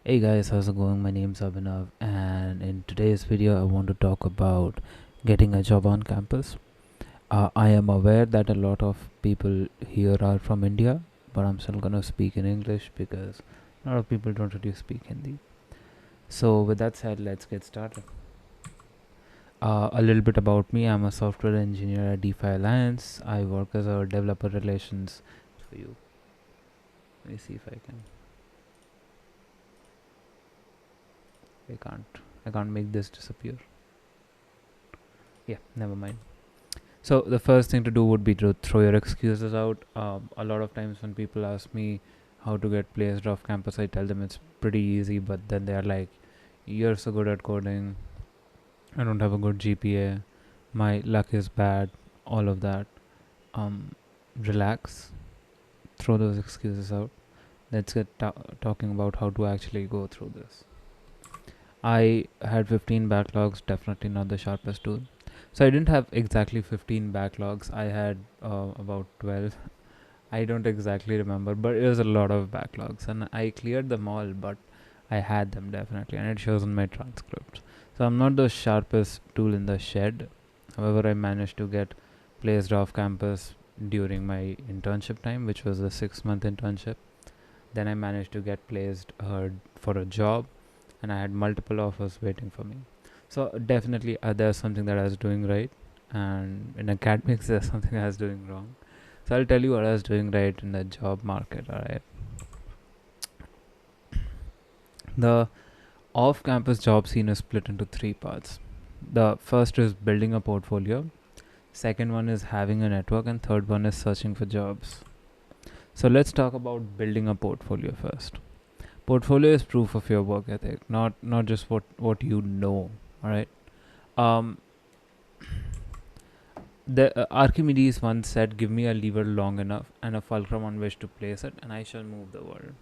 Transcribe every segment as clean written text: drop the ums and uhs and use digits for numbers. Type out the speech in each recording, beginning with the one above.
Hey guys, how's it going? My name's Abhinav, and in today's video, I want to talk about getting a job on campus. I am aware that a lot of people here are from India, but I'm still gonna speak in English because a lot of people don't really speak Hindi. So, with that said, let's get started. A little bit about me: I'm a software engineer at DeFi Alliance. I work as a developer relations for you. Let me see if I can. I can't. I can't make this disappear. Yeah, never mind. So the first thing to do would be to throw your excuses out. A lot of times when people ask me how to get placed off campus, I tell them it's pretty easy, but then they are like, "You're so good at coding. I don't have a good GPA. My luck is bad. All of that." Relax. Throw those excuses out. Let's get talking about how to actually go through this. I had 15 backlogs. Definitely not the sharpest tool. So I didn't have exactly 15 backlogs. I had about 12. I don't exactly remember, but it was a lot of backlogs, and I cleared them all, but I had them definitely, and it shows in my transcripts. So I'm not the sharpest tool in the shed. However, I managed to get placed off campus during my internship time, which was a 6-month internship. Then I managed to get placed for a job, and I had multiple offers waiting for me. So definitely, there's something that I was doing right, and in academics, there's something I was doing wrong. So I'll tell you what I was doing right in the job market. Alright, the off-campus job scene is split into three parts. The first is building a portfolio. Second one is having a network, and third one is searching for jobs. So let's talk about building a portfolio first. Portfolio is proof of your work ethic, not just what you know. All right. Um, the Archimedes once said, "Give me a lever long enough and a fulcrum on which to place it, and I shall move the world."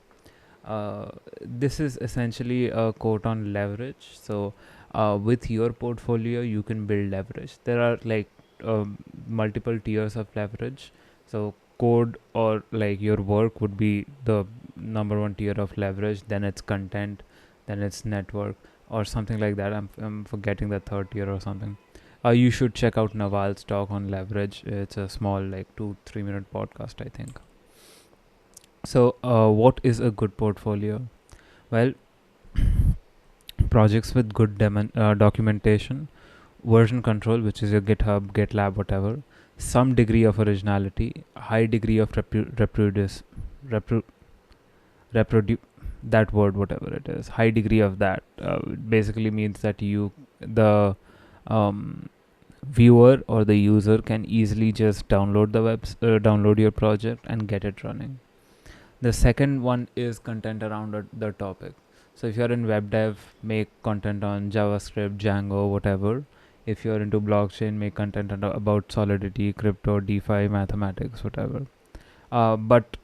This is essentially a quote on leverage. So, with your portfolio, you can build leverage. There are like multiple tiers of leverage. So, code or like your work would be the number one tier of leverage. Then it's content, then it's network or something like that. I'm forgetting the third tier or something. You should check out Naval's talk on leverage. It's a small, like 2-3 minute podcast, I think. So, what is a good portfolio? Well, projects with good documentation, version control, which is your GitHub, GitLab, whatever, some degree of originality, high degree of repro- reprodu that word, whatever it is, high degree of that basically means that the um, viewer or the user can easily just download your project and get it running. The second one is content around the topic. So if you're in web dev, make content on JavaScript, Django, whatever. If you're into blockchain, make content about Solidity, crypto, DeFi, mathematics, whatever. But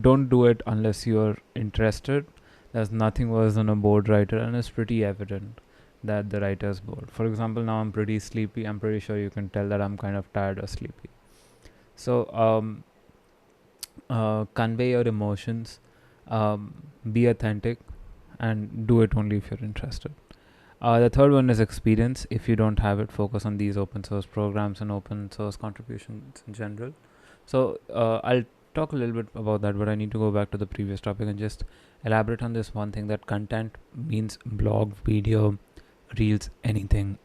don't do it unless you're interested. There's nothing worse than a bored writer, and it's pretty evident that the writer's bored. For example, now I'm pretty sleepy. I'm pretty sure you can tell that I'm kind of tired or sleepy. So convey your emotions, be authentic, and do it only if you're interested. The third one is experience. If you don't have it, focus on these open source programs and open source contributions in general. So I'll talk a little bit about that, but I need to go back to the previous topic and just elaborate on this one thing, that content means blog, video, reels, anything.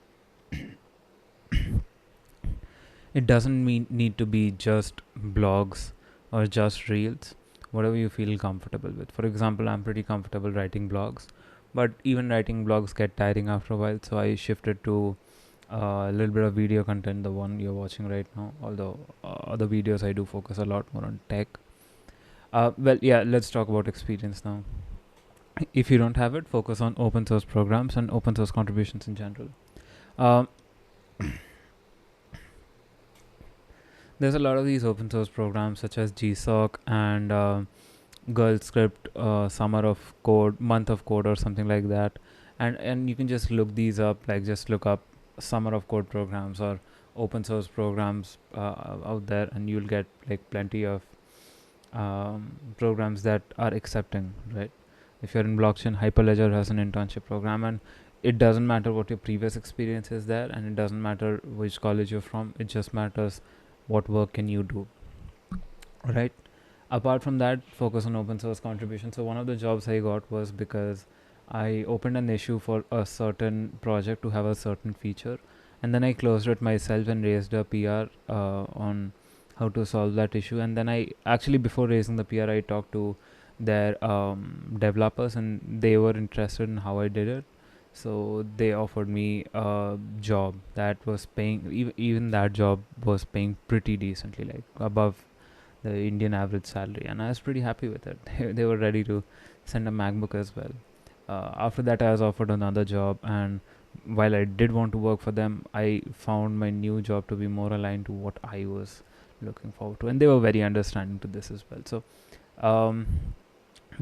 It doesn't need to be just blogs or just reels, whatever you feel comfortable with. For example, I'm pretty comfortable writing blogs, but even writing blogs get tiring after a while, so I shifted to a little bit of video content, the one you're watching right now, although other videos I do focus a lot more on tech. Well, yeah, let's talk about experience now. If you don't have it, focus on open source programs and open source contributions in general. Um, there's a lot of these open source programs such as GSOC and Girl Script, Summer of Code, Month of Code, or something like that. And you can just look these up, like just look up Summer of Code programs or open source programs out there, and you'll get like plenty of programs that are accepting, right? If you're in blockchain, Hyperledger has an internship program, and it doesn't matter what your previous experience is there, and it doesn't matter which college you're from. It just matters what work can you do, right? Apart from that, focus on open source contribution. So one of the jobs I got was because I opened an issue for a certain project to have a certain feature, and then I closed it myself and raised a PR on how to solve that issue. And then I actually, before raising the PR, I talked to their developers, and they were interested in how I did it. So they offered me a job that was paying, even that job was paying pretty decently, like above the Indian average salary, and I was pretty happy with it. They were ready to send a MacBook as well. After that, I was offered another job, and while I did want to work for them, I found my new job to be more aligned to what I was looking forward to, and they were very understanding to this as well. So, um,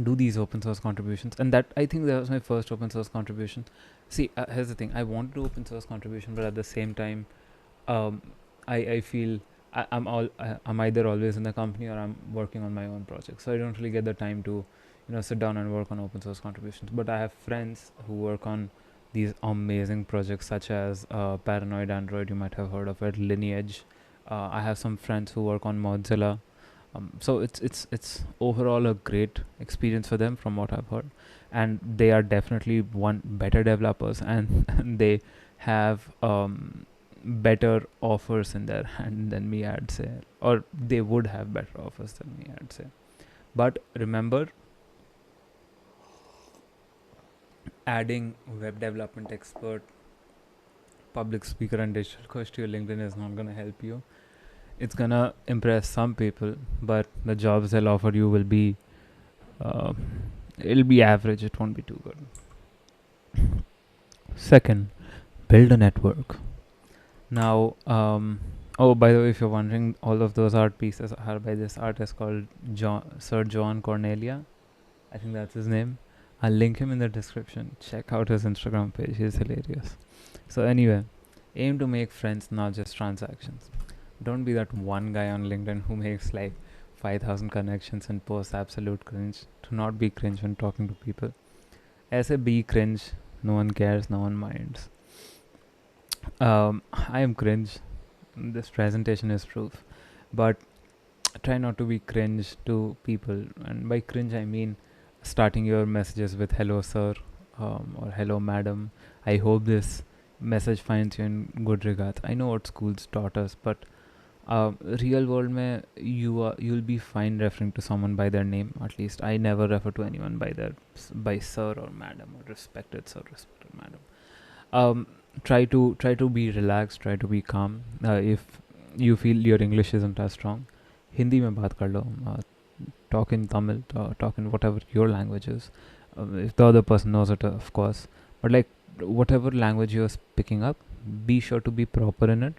do these open source contributions, and that, I think, that was my first open source contribution. See, here's the thing: I want to do open source contribution, but at the same time, um, I feel I'm either always in the company or I'm working on my own project, so I don't really get the time to sit down and work on open source contributions. But I have friends who work on these amazing projects, such as Paranoid Android, you might have heard of it, Lineage. I have some friends who work on Mozilla. So it's overall a great experience for them, from what I've heard, and they are definitely one better developers, and they have better offers in their hand than me, I'd say, or they would have better offers than me, I'd say. But remember, adding web development expert, public speaker, and digital coach to your LinkedIn is not going to help you. It's gonna impress some people, but the jobs they'll offer you will be uh, it'll be average. It won't be too good. Second, build a network. Now, oh, by the way, if you're wondering, all of those art pieces are by this artist called Sir John Cornelia. I think that's his name. I'll link him in the description. Check out his Instagram page. He's hilarious. So anyway, aim to make friends, not just transactions. Don't be that one guy on LinkedIn who makes like 5,000 connections and posts absolute cringe. Do not be cringe when talking to people. As a be cringe, no one cares, no one minds. I am cringe. This presentation is proof. But try not to be cringe to people. And by cringe, I mean starting your messages with hello, sir, or hello, madam. I hope this message finds you in good regards. I know what schools taught us, but real world mein you'll be fine referring to someone by their name. At least I never refer to anyone by sir or madam, or respected sir, respected madam. Try to be relaxed, try to be calm. If you feel your English isn't as strong, Hindi mein baat kar lo, talk in Tamil, talk in whatever your language is, if the other person knows it, of course. But like, whatever language you're picking up, be sure to be proper in it.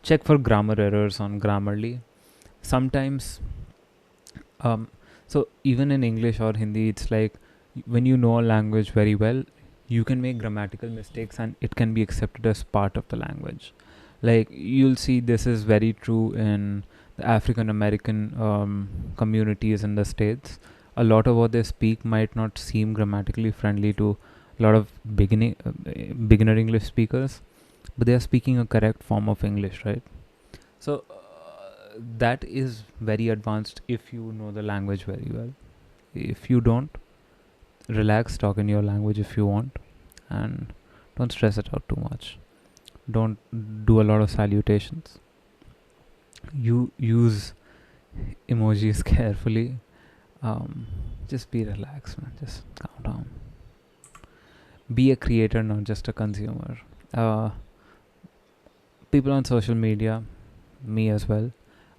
Check for grammar errors on Grammarly. Sometimes, so even in English or Hindi, it's like when you know a language very well, you can make grammatical mistakes and it can be accepted as part of the language. Like, you'll see this is very true in the African American communities in the States. A lot of what they speak might not seem grammatically friendly to a lot of beginner English speakers, but they are speaking a correct form of English, right? So that is very advanced if you know the language very well. If you don't, relax, talk in your language if you want, and don't stress it out too much. Don't do a lot of salutations. You use emojis carefully. Just be relaxed, man. Just calm down. Be a creator, not just a consumer. People on social media, me as well,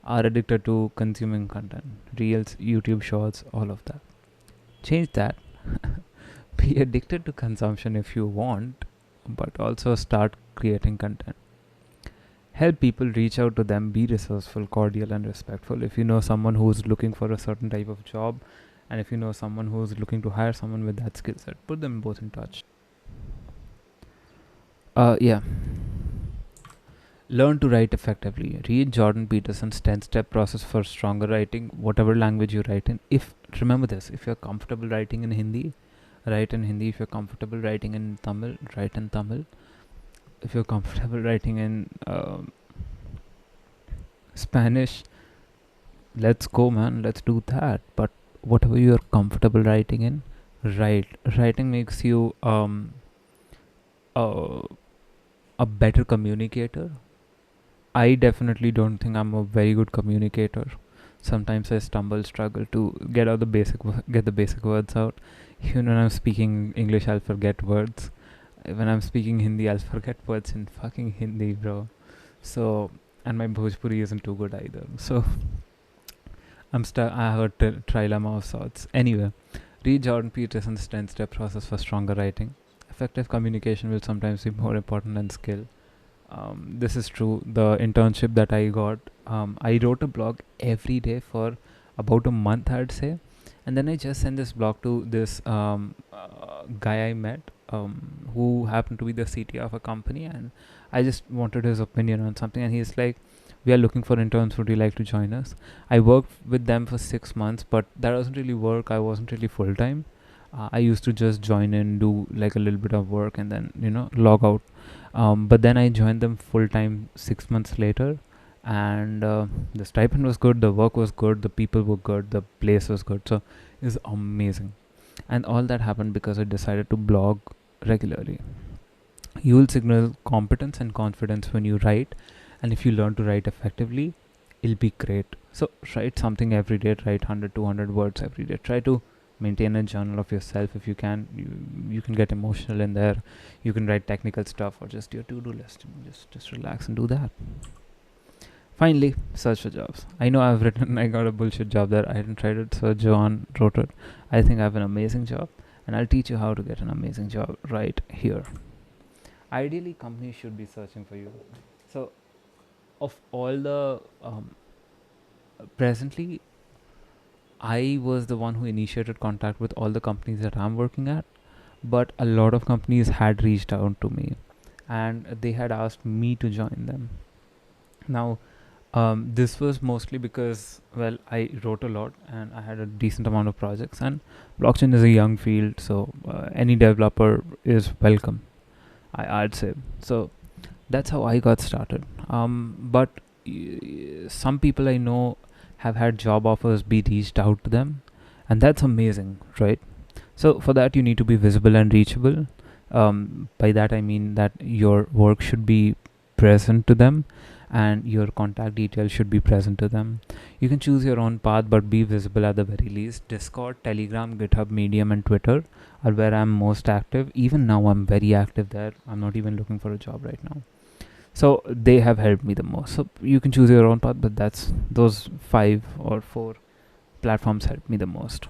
are addicted to consuming content, reels, YouTube shorts, all of that. Change that. Be addicted to consumption if you want, but also start creating content. Help people, reach out to them, be resourceful, cordial, and respectful. If you know someone who's looking for a certain type of job, and if you know someone who's looking to hire someone with that skill set, put them both in touch. Yeah. Learn to write effectively. Read Jordan Peterson's 10-step process for stronger writing, whatever language you write in. If Remember this: if you're comfortable writing in Hindi, write in Hindi. If you're comfortable writing in Tamil, write in Tamil. If you're comfortable writing in Spanish, let's go, man. Let's do that. But whatever you're comfortable writing in, write. Writing makes you uh, a better communicator. I definitely don't think I'm a very good communicator. Sometimes I struggle to get the basic words out. Even when I'm speaking English, I'll forget words. When I'm speaking Hindi, I'll forget words in fucking Hindi, bro. So, and my Bhojpuri isn't too good either. So, I have a trilemma of sorts. Anyway, read Jordan Peterson's 10-step process for stronger writing. Effective communication will sometimes be more important than skill. This is true. The internship that I got, I wrote a blog every day for about a month, I'd say. And then I just sent this blog to this guy I met, who happened to be the CTO of a company. And I just wanted his opinion on something. And he's like, "We are looking for interns. Would you like to join us?" I worked with them for 6 months, but that wasn't really work. I wasn't really full time. I used to just join in, do like a little bit of work, and then log out. But then I joined them full time 6 months later, and the stipend was good, the work was good, the people were good, the place was good. So it was amazing, and all that happened because I decided to blog regularly. You will signal competence and confidence when you write, and if you learn to write effectively, it'll be great. So write something every day. Write 100 200 words every day. Try to maintain a journal of yourself if you can. You can get emotional in there. You can write technical stuff or just your to-do list. Just relax and do that. Finally, search for jobs. I know I've written I got a bullshit job there. I didn't write it, so Johan wrote it. I think I have an amazing job, and I'll teach you how to get an amazing job right here. Ideally, companies should be searching for you. So, of all the presently, I was the one who initiated contact with all the companies that I'm working at, but a lot of companies had reached out to me and they had asked me to join them. Now, this was mostly because, well, I wrote a lot and I had a decent amount of projects, and blockchain is a young field, so any developer is welcome, I'd say. So that's how I got started. But some people I know have had job offers be reached out to them, and that's amazing, right? So for that, you need to be visible and reachable. By that I mean that your work should be present to them, and your contact details should be present to them. You can choose your own path, but be visible at the very least. Discord, Telegram, GitHub, Medium, and Twitter are where I'm most active. Even now, I'm very active there. I'm not even looking for a job right now. So they have helped me the most. So you can choose your own path, but those 5 or 4 platforms helped me the most.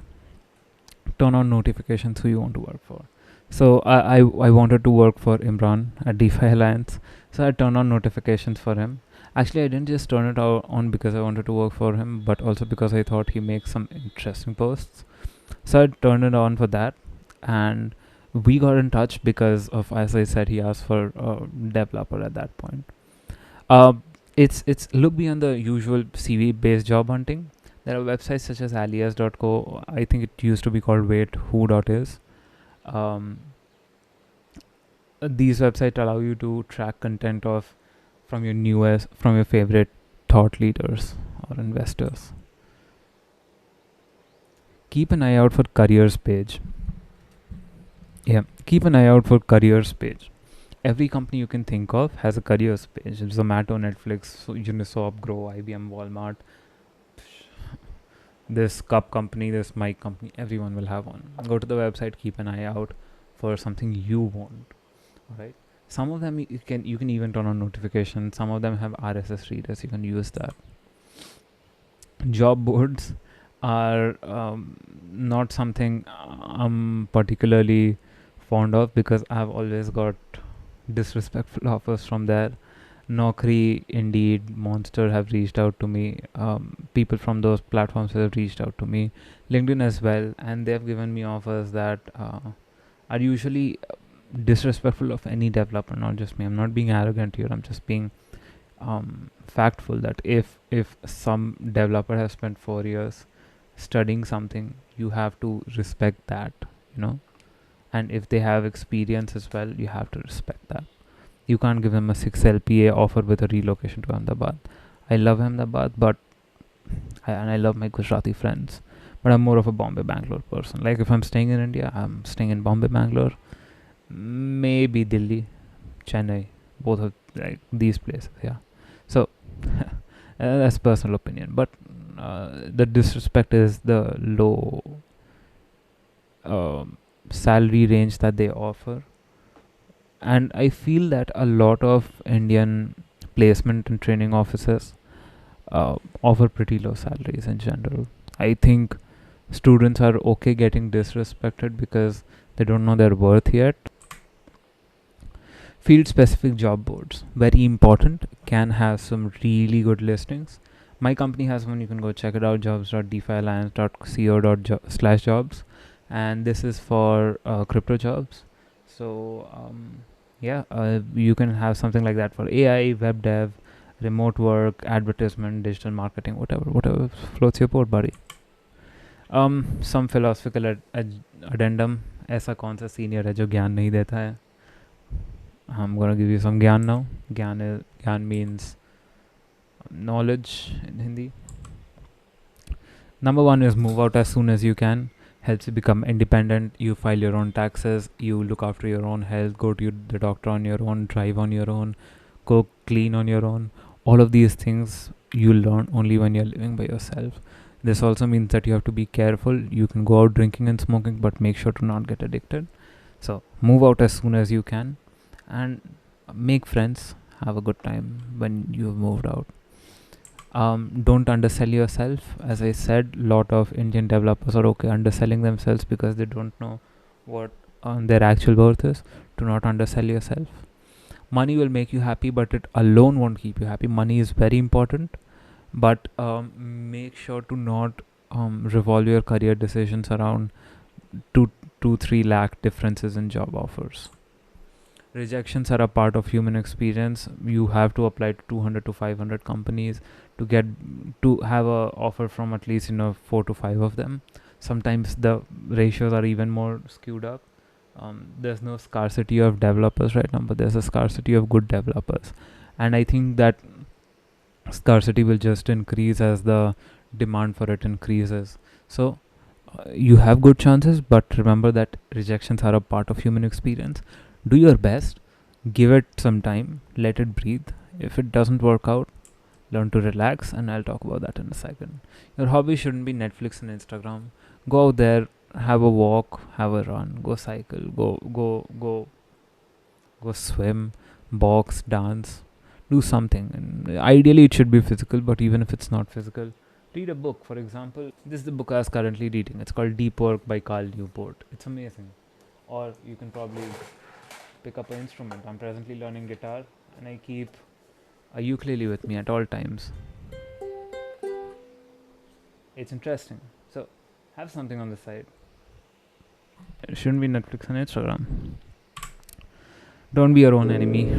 Turn on notifications who you want to work for. So I wanted to work for Imran at DeFi Alliance. So I turned on notifications for him. Actually, I didn't just turn it on because I wanted to work for him, but also because I thought he makes some interesting posts. So I turned it on for that, and we got in touch because of, as I said, he asked for a developer at that point. It's look beyond the usual CV based job hunting. There are websites such as alias.co. I think it used to be called waitwho.is. These websites allow you to track content of from your favorite thought leaders or investors. Keep an eye out for careers page. Keep an eye out for careers page. Every company you can think of has a careers page. Zomato, Netflix, Uniswap, Grow, IBM, Walmart, this cup company, this mic company, everyone will have one. Go to the website, keep an eye out for something you want. Alright. Some of them you can even turn on notifications. Some of them have RSS readers. You can use that. Job boards are not something I'm particularly fond of because I've always got disrespectful offers from there. Naukri, Indeed, Monster have reached out to me. People from those platforms have reached out to me. LinkedIn as well, and they have given me offers that are usually disrespectful of any developer, not just me. I'm not being arrogant here. I'm just being factful that if some developer has spent 4 years studying something, you have to respect that, you know. And if they have experience as well, you have to respect that. You can't give them a 6 LPA offer with a relocation to Ahmedabad. I love Ahmedabad, but and I love my Gujarati friends, but I'm more of a Bombay Bangalore person. Like if I'm staying in India, I'm staying in Bombay Bangalore, maybe Delhi, Chennai, both of like these places. Yeah, so that's personal opinion. But the disrespect is the low salary range that they offer, and I feel that a lot of Indian placement and training offices offer pretty low salaries in general. I think students are okay getting disrespected because they don't know their worth yet. Field specific job boards, very important, can have some really good listings. My company has one, you can go check it out, jobs.defialliance.co.slash/jobs, and this is for crypto jobs. So you can have something like that for AI, web dev, remote work, advertisement, digital marketing, whatever floats your boat, buddy. Some philosophical addendum. ऐसा कौन सा senior है जो ज्ञान नहीं देता है? I'm gonna give you some gyan now. Gyan means knowledge in Hindi. Number 1 is move out as soon as you can. Helps you become independent. You file your own taxes. You look after your own health. Go to the doctor on your own. Drive on your own. Cook, clean on your own. All of these things you learn only when you're living by yourself. This also means that you have to be careful. You can go out drinking and smoking, but make sure to not get addicted. So move out as soon as you can, and make friends. Have a good time when you've moved out. Don't undersell yourself. As I said, lot of Indian developers are okay underselling themselves because they don't know what their actual worth is. Do not undersell yourself. Money will make you happy, but it alone won't keep you happy. Money is very important, but make sure to not revolve your career decisions around 2-3 lakh differences in job offers. Rejections are a part of human experience. You have to apply to 200 to 500 companies to get to have a offer from at least 4 to 5 of them. Sometimes the ratios are even more skewed up. There's no scarcity of developers right now, but there's a scarcity of good developers, and I think that scarcity will just increase as the demand for it increases. So you have good chances, but remember that rejections are a part of human experience. Do your best, give it some time, let it breathe. If it doesn't work out, learn to relax, and I'll talk about that in a second. Your hobby shouldn't be Netflix and Instagram. Go out there, have a walk, have a run, go cycle, go swim, box, dance, do something. And ideally it should be physical, but even if it's not physical, read a book. For example, this is the book I was currently reading. It's called Deep Work by Carl Newport. It's amazing. Or you can probably pick up an instrument. I'm presently learning guitar, and I keep a ukulele with me at all times. It's interesting. So have something on the side. It shouldn't be Netflix and Instagram. Don't be your own enemy.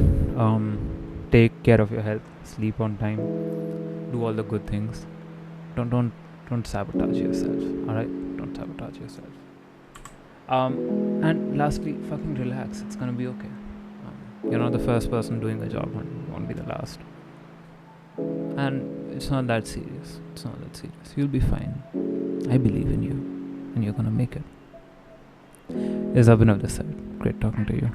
Take care of your health. Sleep on time. Do all the good things. Don't sabotage yourself. All right? Don't sabotage yourself. And lastly, fucking relax. It's gonna be okay. You're not the first person doing a job, and you won't be the last. And it's not that serious. You'll be fine. I believe in you, and you're gonna make it. Is Abhinav this side. Great talking to you.